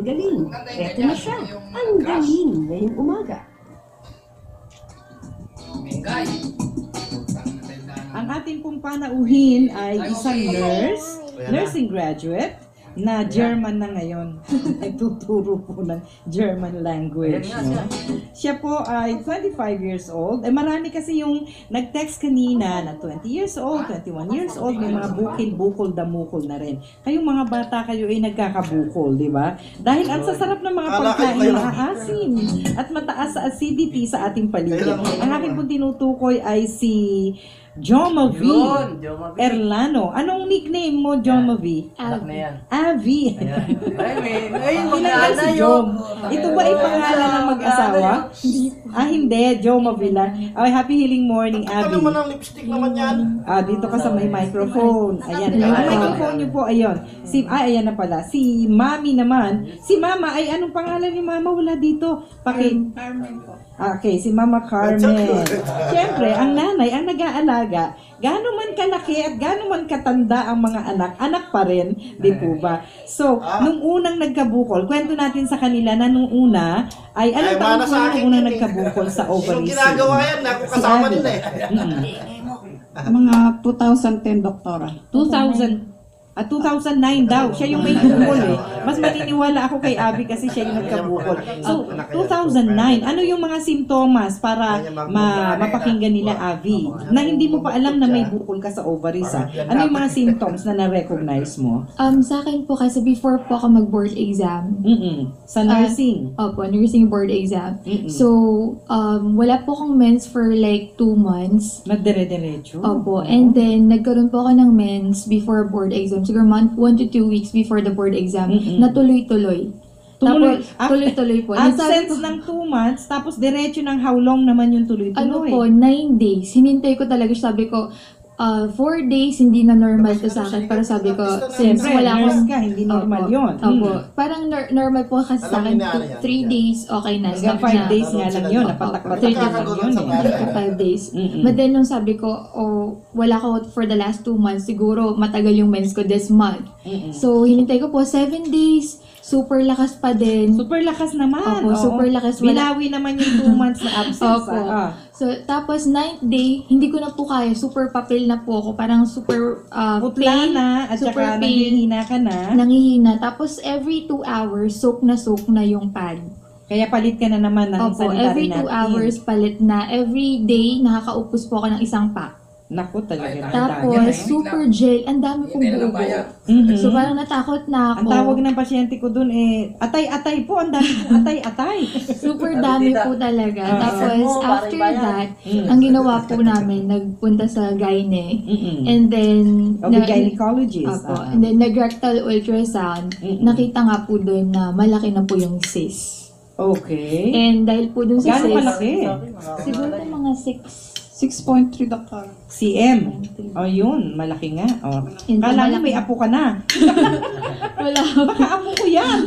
galing. Eto na siya, ang galing ngayong umaga. Ang ating pong panauhin ay isang nurse, nursing graduate, na German na ngayon. Nagtuturo po ng German language. No? Siya po ay 25 years old. Eh, marami kasi yung nag-text kanina na 20 years old, 21 years old, may mga bukil-bukol, damukol na rin. Kayong mga bata kayo ay nagkakabukol, di ba? Dahil ang sasarap ng mga pagkain, maasim at mataas sa acidity sa ating paligid. Ang aking pong tinutukoy ay si Jomavi Erlano. Anong nickname mo, Jomavi? Avi. Ilan si Jom? Ito ba ay pangalan ng mag-asawa? Hindi. Jomavi lang. Okay, happy healing morning, Avi. Ano naman ang lipstick naman yan? Dito ka sa may microphone. Ayan. Ang microphone niyo po, ayun. Ayan na pala. Si Mami naman. Si Mama, ay anong pangalan ni Mama? Wala dito. Carmen po. Okay, si Mama Carmen. Siyempre, ang nanay, ang nag-aalaga, gaano man kalaki at gaano man katanda ang mga anak, anak pa rin, di po ba? So, nung unang nagkabukol, kwento natin sa kanila na nung una, ay anong taon po nung unang nagkabukol sa ovaries? Yung ginagawa yan, ako kasama nila eh. Mga 2010, doktora. 2009 daw. Siya yung may bukol eh. Mas maniniwala ako kay Abby kasi siya yung nagkabukol. So, 2009, ano yung mga simptomas para mapakinggan nila Abby? Na hindi mo pa alam na may bukol ka sa ovaries ha? Ano yung mga symptoms na na-recognize mo? Sa akin po kasi before po ako mag-board exam. Sa nursing? Opo, nursing board exam. So, wala po akong mens for like 2 months. Nagdire-diretso? Opo, and then nagkaroon po ako ng mens before board exam. Siguro 1 to 2 weeks before the board exam, na tuloy-tuloy. Tuloy-tuloy po. Absence ng 2 months, tapos diretso ng how long naman yung tuloy-tuloy? Ano po, 9 days. Hinintay ko talaga, sabi ko, 4 days, hindi na normal to sa akin. Pero sabi ko, since Siyempre, wala nurse akong... ka, hindi normal yun. Opo. Parang normal po kasi sa akin, 3 days, okay na. Hanggang 5 days nga lang yun, napatak-patak lang yun eh. 5 days. But then nung sabi ko, wala ko for the last 2 months, siguro matagal yung mens ko this month. So, hinintay ko po 7 days, super lakas pa din. Super lakas naman. Opo, super lakas. Binawi naman yung 2 months na absence. Opo. So, tapos 9th day, hindi ko na po kaya. Super papel na po ako. Parang super putla pain. na, at super saka pain. nanghihina ka na. Nangihina. Tapos every 2 hours, soak na yung pad. Kaya palit ka na naman ng Opo, sanitary every 2 hours palit na. Every day, nakakaupos po ako ng isang pack. Naku, talaga. Tapos, super gel. Ang dami kong bubo. So, parang natakot na ako. Ang tawag ng pasyente ko dun atay-atay po. Ang dami kong atay-atay. Super dami po talaga. Tapos, after that, ang ginawa po namin, nagpunta sa gyne. And then, gynecologist. And then, nag-rectal ultrasound. Nakita nga po dun na malaki na po yung cyst. Okay. And dahil po dun sa cyst, gano'ng malaki? siguro mga 6.3, doktora. CM. Yun. Malaki nga. Kala mo may apo ka na. Wala. Baka apo ko yan.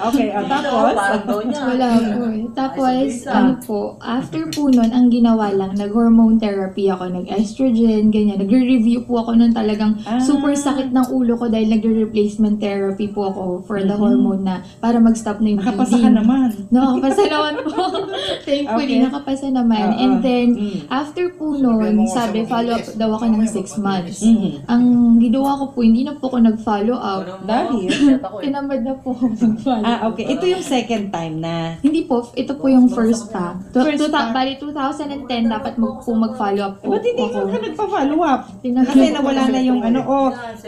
Okay, tapos? Wala po eh. Tapos, ano po, after po nun, ang ginawa lang, nag-hormone therapy ako, nag-estrogen, ganyan. Nagre-review po ako nun talagang super sakit ng ulo ko dahil nagre-replacement therapy po ako for the hormone na para mag-stop na yung bleeding. Nakapasa ka naman. No, nakapasa naman po. Thankfully, nakapasa naman. And then, after po nun, sabi, follow up daw ako ng 6 months. Ang ginawa ko po, hindi na po ako nag-follow up. Dahil? Tinamad na po ako mag-follow. Okay. Ito yung second time na. Hindi po, ito po yung first pa. Bali 2010 dapat mag-follow up po. Ba't hindi ako. ka nagpa-follow up? Tinamad Kasi po nawala kasi. na yung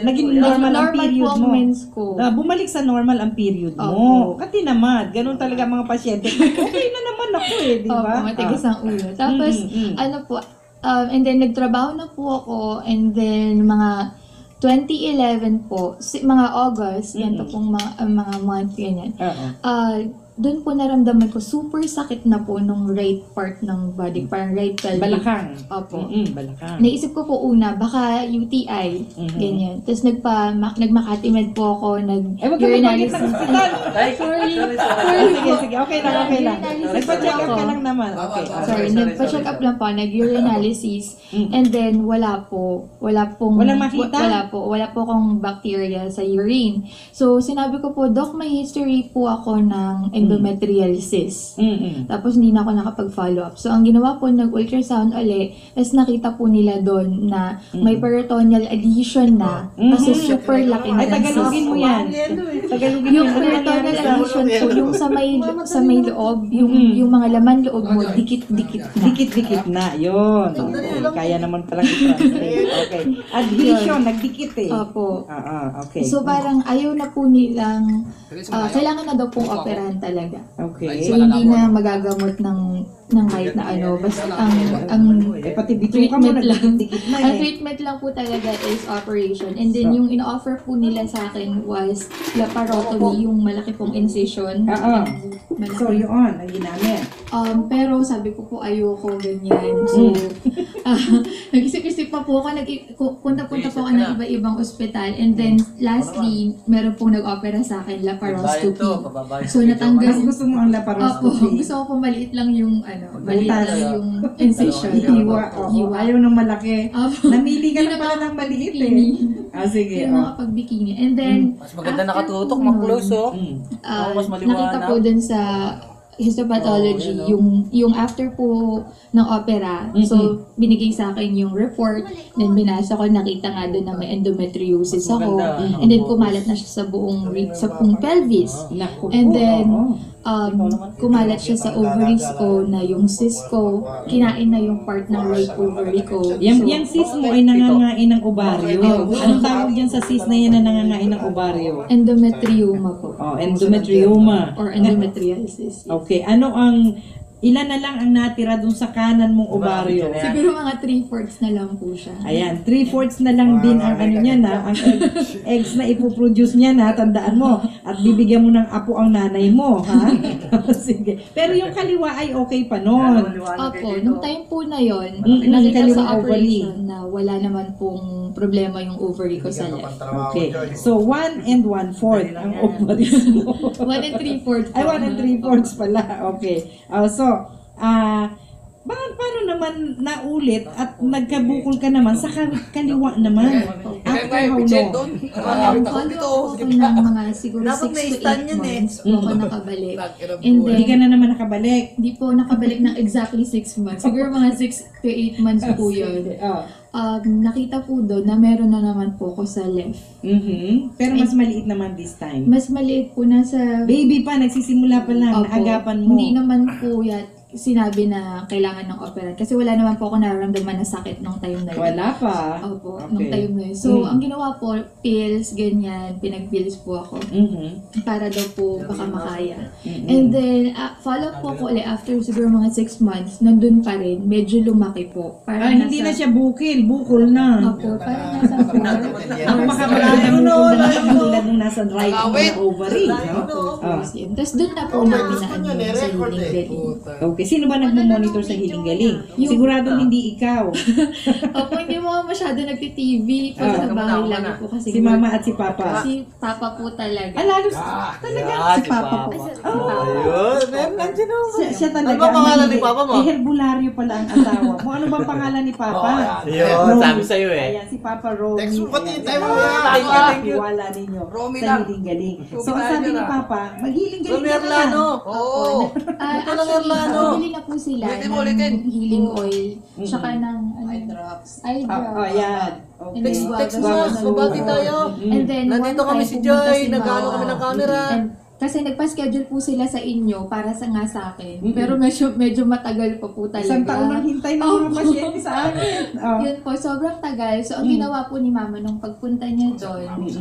naging normal ang period po ang mo. mens ko. Bumalik sa normal ang period mo. Katinamad. Ganun talaga mga pasyente. Okay na naman ako di ba? Opo, matigas ang ulo. Tapos, ano po, and then nagtrabaho na po ako, and then mga 2011 po, mga August, ganito pong mga month, ganyan. doon po naramdaman ko super sakit na po nung right part ng body, parang right pelvic. Balakang. Opo. Balakang. Naisip ko po una, baka UTI, ganyan. Tapos nagmakatimed po ako, Wag ka magpagit ng hospital. Sorry. Sige. Okay lang. Nagpa-check up ka lang naman. Okay. Sorry, nagpa-check up lang po, nag-urinalysis, and then wala pong Walang makita? Wala po akong bacteria sa urine. So, sinabi ko po, Doc, may history po ako ng endometriosis. Tapos, hindi na ako nakapag-follow up. So, ang ginawa po, nag-ultrasound ulit, tapos nakita po nila doon na may peritoneal adhesion na, kasi super laki na Ay, ng tagalogin mo yan. Tagalogin mo yung yan. peritoneal adhesion po, yung sa may loob, yung mga laman loob mo, dikit-dikit na. Dikit-dikit na. Yun. Okay. Kaya naman palang i-translate. Okay. Adhesion, nagdikit eh. Opo. Okay. So parang ayaw na po nilang, kailangan na daw pong operahan talaga. Okay. So hindi na magagamot ng kahit na ano, basta ang Pati bituka mo, treatment lang. nagdikit na Ang eh. treatment lang po talaga is operation. And then yung in-offer po nila sa akin was laparotomy, yung malaki pong incision. Malaki. So, yun, ang ginamit. Pero sabi ko po ayoko ganyan. So, nag-isip-isip pa po ako, punta-punta po ako ng iba-ibang ospital. And then, lastly, meron pong nag-opera sa akin, laparoscopy. So, natanggal. Mas gusto mo ang Opo, laparoscopy? gusto ko po maliit lang yung, maliit lang yung incision. Hiwa. Hiwa. Ayaw ng malaki. Opo. Namili ka Hindi na pala ng maliit eh. bikini. Sige. Hindi na makapag-bikini. And then, Mas maganda after nakatutok, po mag-close nun, oh. Mas maliwanag. nakita po dun sa histopathology, yung after po ng opera, so binigay sa akin yung report, then binasa ko, nakita nga doon na may endometriosis ako, and then kumalat na siya sa buong pelvis. Naku And po, then, oo. kumalat siya sa ovaries ko, na yung cyst ko, kinain na yung part ng right ovary ko. Yung cyst mo ay nangangain ng ovaryo. Anong tawag dyan sa cyst na yan na nangangain ng ovaryo? Endometrioma po. Endometrioma. Or endometriosis. Okay, ilan na lang ang natira dun sa kanan mong ovaryo? Siguro mga 3/4 na lang po siya. Ayan, 3/4 na lang din ang ano niya na, ang eggs na ipoproduce niya na, tandaan mo. At bibigyan mo ng apo ang nanay mo, ha? Sige. Pero yung kaliwa ay okay pa nun. Opo, nung time po na yon, Mm-mm, nakita kaliwang sa ovary. operation na wala naman pong problema yung ovary ko sa left. Okay. So, 1 and 1/4 ang ovaries mo. 1 and 3/4 Ay, 1 and 3/4 pala. Okay. Paano naman naulit at nagkabukol ka naman sa kaliwa naman? After how long? Follow up ako ng mga siguro 6 to 8 months po ako nakabalik. And then, Hindi ka na naman nakabalik. di po nakabalik ng exactly 6 months. Siguro mga 6 to 8 months po yun. Nakita po doon na meron na naman po ako sa left. Pero mas maliit naman this time. Mas maliit po, nasa Baby pa, nagsisimula pa lang, Opo. naagapan mo. Hindi naman po sinabi na kailangan ng opera. Kasi wala naman po ako nararamdaman na sakit nung time na yun. Wala pa. Opo, Okay. nung time na yun. So, ang ginawa po, pills, ganyan, pinag-pills po ako. Para daw po baka makaya. And then, follow up po ako ulit after siguro mga 6 months, nandun pa rin, medyo lumaki po. Parang Hindi na siya bukol na. Opo, parang nasa 4. Ang makakalayo no, katulad nung nasa right na ovary, no? Tapos doon na po namin na ano sa healing galing. Okay, sino ba nagmo-monitor sa Hiling Galing? Siguradong hindi ikaw. Opo, hindi mo ako masyado nagti-TV. Pag sa bahay lagi po kasi. Si Mama at si Papa. Si Papa po talaga. Lalo talaga si Papa po. Ayun, meron lang din oh. Siya talaga. Ano ba pangalan ni Papa mo? Eh, herbularyo pala ang asawa mo. Ano bang pangalan ni Papa? Ayun, sabi sa'yo eh. Ayan, si Papa Romy. Text mo pati, Ayan, tayo mo Thank you, thank you. Wala ninyo Romy sa lang. Hiling Galing. So, ang sabi ni Papa, maghiling galing Romy ka na. Erlano. Oo. Actually, bumili na po sila ng healing oil. Tsaka ng eye drops. Eye drops. Ayan. And then, Text mo na, babati tayo. And then, Nandito one kami time, si pumunta Joy, si nag-ano Mama. kami ng camera. And kasi nagpa-schedule po sila sa inyo para sa akin. Pero medyo matagal pa po talaga. Isang taon nang hintay ng mga pasyente sa akin. Yun po, sobrang tagal. So, ang ginawa po ni Mama nung pagpunta niya doon,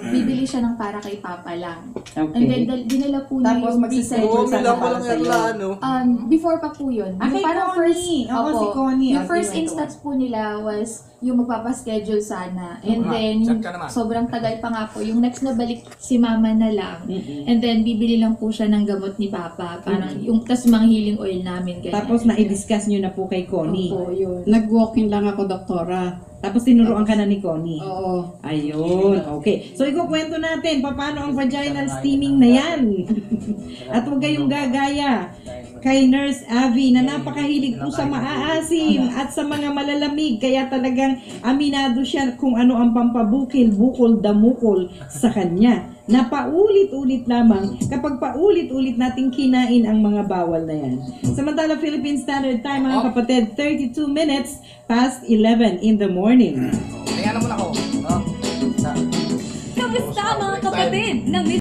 bibili siya ng para kay Papa lang. And then, dinala po niya Tapos yung magsischedule pre-schedule sa Romy lang para walang sa'yo. Erlano. Before pa po yun. Ah, Yung kay parang Connie. Oo, si Connie. Yung Okay, first right, instance po nila was yung magpapaschedule sana. And then, yung sobrang tagal pa nga po. Yung next na balik si mama na lang. And then, bibili lang po siya ng gamot ni Papa. Parang yung, tas mga healing oil namin. Ganyan. Tapos na-discuss nyo na po kay Connie. Opo, yun. Nag-walk-in lang ako, doktora. Tapos tinuruan ka na ni Connie. Oo. Ayun, okay. So, ikukwento natin paano ang vaginal steaming na yan. At huwag kayong gagaya kay Nurse Avi na napakahilig po sa maaasim at sa mga malalamig. Kaya talagang aminado siya kung ano ang pampabukil, bukol, damukol sa kanya. Na paulit-ulit lamang kapag paulit-ulit nating kinain ang mga bawal na yan. Samantala, Philippine Standard Time, mga kapatid, 32 minutes past 11 in the morning. Kaya naman ako. Kamusta mga kapatid ng